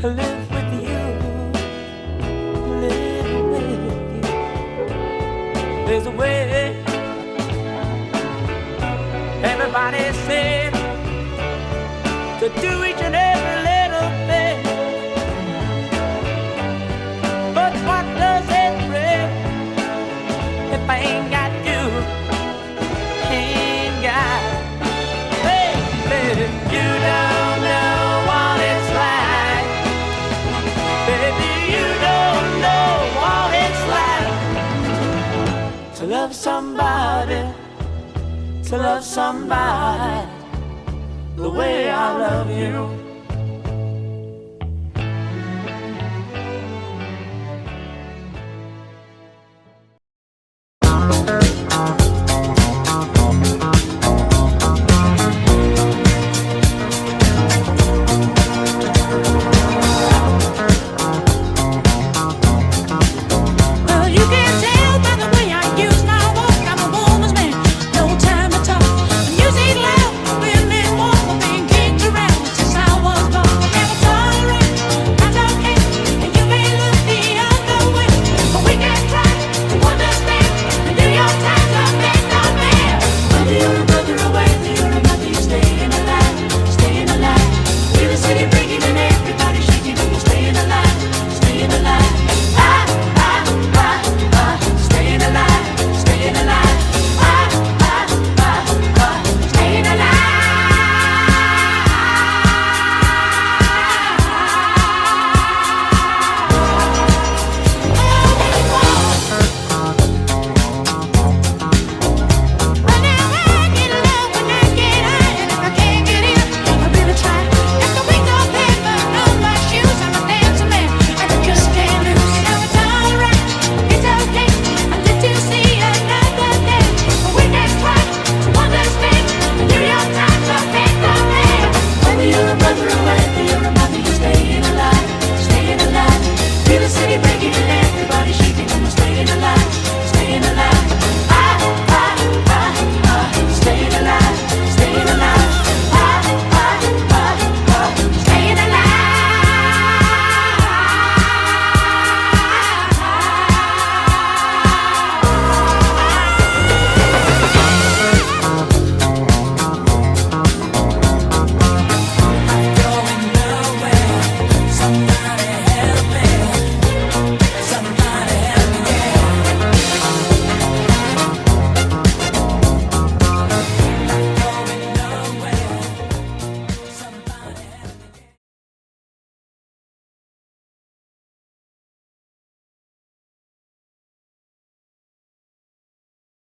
live with you, live with you. There's a way. Everybody said to do each and every little thing, but what does it bring if I ain't got you? Ain't got, baby, you don't know what it's like. Baby, you don't know what it's like to love somebody, to love somebody the way I love you.